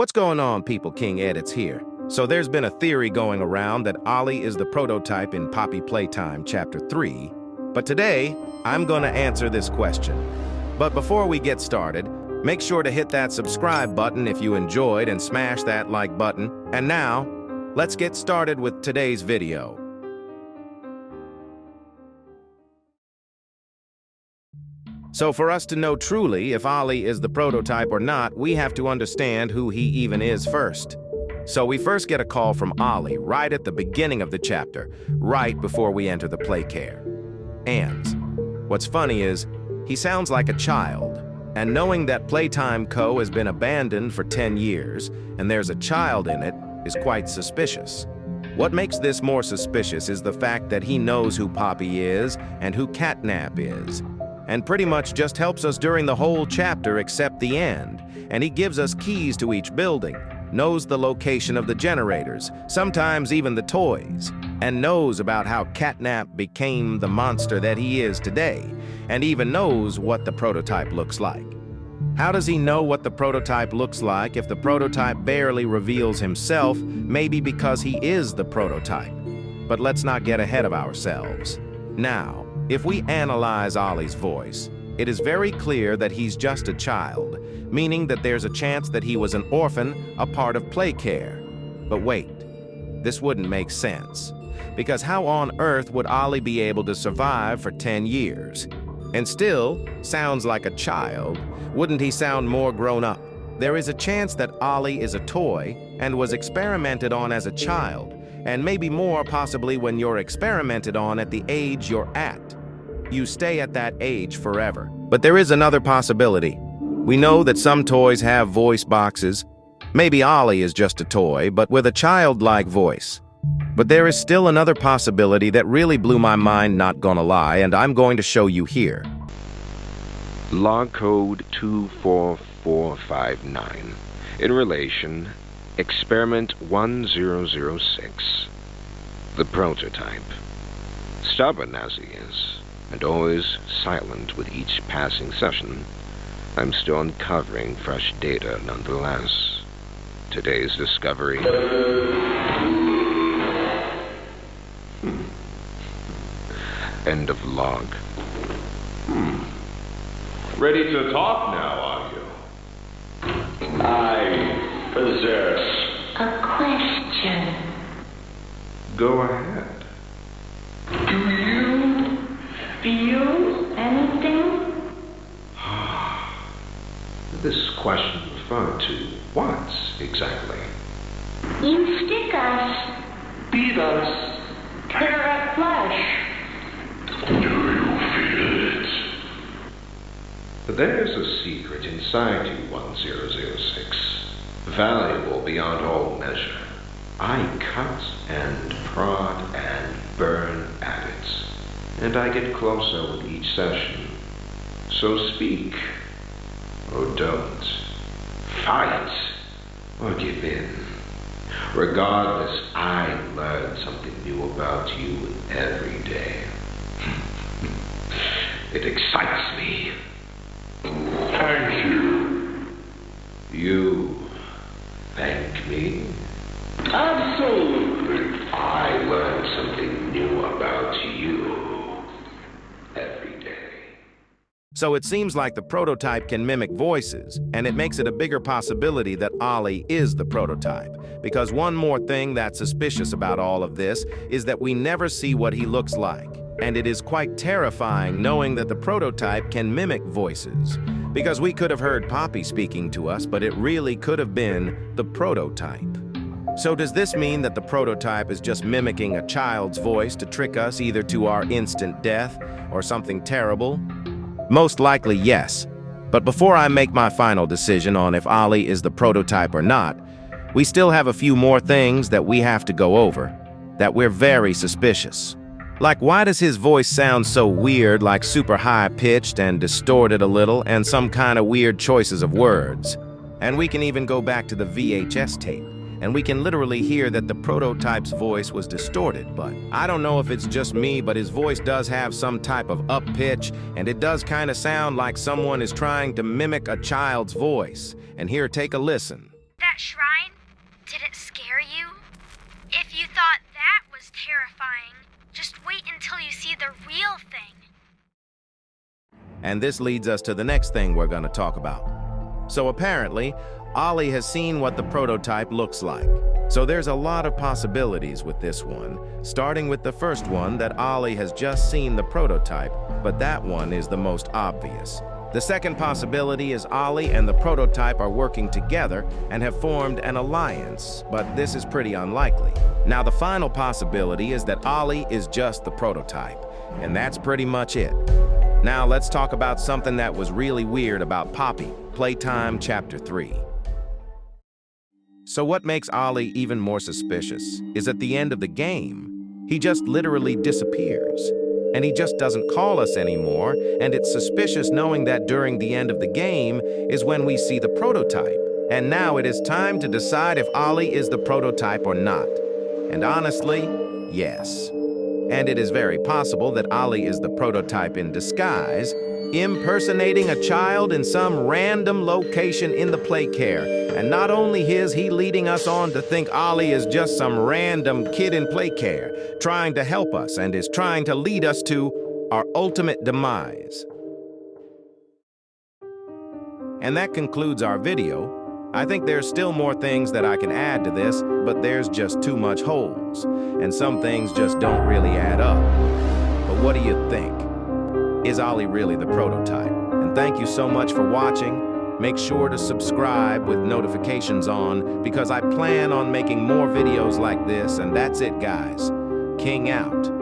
What's going on, people? King Edits here. So there's been a theory going around that Ollie is the prototype in Poppy Playtime Chapter 3, but today I'm going to answer this question. But before we get started, make sure to hit that subscribe button if you enjoyed and smash that like button. And now, let's get started with today's video. So for us to know truly if Ollie is the prototype or not, we have to understand who he even is first. So we first get a call from Ollie right at the beginning of the chapter, right before we enter the play care. And what's funny is, he sounds like a child, and knowing that Playtime Co. has been abandoned for 10 years, and there's a child in it, is quite suspicious. What makes this more suspicious is the fact that he knows who Poppy is and who Catnap is, and pretty much just helps us during the whole chapter except the end, and he gives us keys to each building, knows the location of the generators, sometimes even the toys, and knows about how Catnap became the monster that he is today, and even knows what the prototype looks like. How does he know what the prototype looks like if the prototype barely reveals himself, maybe because he is the prototype? But let's not get ahead of ourselves. Now, if we analyze Ollie's voice, it is very clear that he's just a child, meaning that there's a chance that he was an orphan, a part of play care. But wait, this wouldn't make sense, because how on earth would Ollie be able to survive for 10 years? And still, sounds like a child. Wouldn't he sound more grown up? There is a chance that Ollie is a toy and was experimented on as a child, and maybe more possibly when you're experimented on at the age you're at. You stay at that age forever. But there is another possibility. We know that some toys have voice boxes. Maybe Ollie is just a toy, but with a childlike voice. But there is still another possibility that really blew my mind, not gonna lie, and I'm going to show you here. Log code 24459. In relation, experiment 1006. The prototype. Stubborn as he is, and always silent with each passing session, I'm still uncovering fresh data nonetheless. Today's discovery. End of log. Ready to talk now, are you? I possess a question. Go ahead. Do you feel anything? This question referred to what exactly? You stick us, beat us, tear at flesh. Do you feel it? There's a secret inside you, 1006. Valuable beyond all measure. I cut and prod and burn at it, and I get closer with each session. So speak, or don't. Fight, or give in. Regardless, I learn something new about you every day. It excites me. Thank you. You thank me? Absolutely. I learn something new about you every day. So it seems like the prototype can mimic voices, and it makes it a bigger possibility that Ollie is the prototype. Because one more thing that's suspicious about all of this is that we never see what he looks like. And it is quite terrifying knowing that the prototype can mimic voices. Because we could have heard Poppy speaking to us, but it really could have been the prototype. So does this mean that the prototype is just mimicking a child's voice to trick us either to our instant death or something terrible? Most likely, yes. But before I make my final decision on if Ollie is the prototype or not, we still have a few more things that we have to go over, that we're very suspicious. Like, why does his voice sound so weird, like super high-pitched and distorted a little, and some kind of weird choices of words? And we can even go back to the VHS tape, and we can literally hear that the prototype's voice was distorted, but I don't know if it's just me, but his voice does have some type of up-pitch, and it does kind of sound like someone is trying to mimic a child's voice. And here, take a listen. Dad, that shrine? Did it scare you? If you thought that was terrifying, just wait until you see the real thing. And this leads us to the next thing we're going to talk about. So apparently, Ollie has seen what the prototype looks like. So there's a lot of possibilities with this one, starting with the first one that Ollie has just seen the prototype, but that one is the most obvious. The second possibility is Ollie and the prototype are working together and have formed an alliance, but this is pretty unlikely. Now the final possibility is that Ollie is just the prototype, and that's pretty much it. Now let's talk about something that was really weird about Poppy, Playtime Chapter 3. So what makes Ollie even more suspicious is at the end of the game, he just literally disappears. And he just doesn't call us anymore, and it's suspicious knowing that during the end of the game is when we see the prototype. And now it is time to decide if Ollie is the prototype or not. And honestly, yes. And it is very possible that Ollie is the prototype in disguise, impersonating a child in some random location in the playcare. And not only is he leading us on to think Ollie is just some random kid in playcare, trying to help us and is trying to lead us to our ultimate demise. And that concludes our video. I think there's still more things that I can add to this, but there's just too much holes, and some things just don't really add up. But what do you think? Is Ollie really the prototype? And thank you so much for watching. Make sure to subscribe with notifications on because I plan on making more videos like this, and that's it, guys. King out.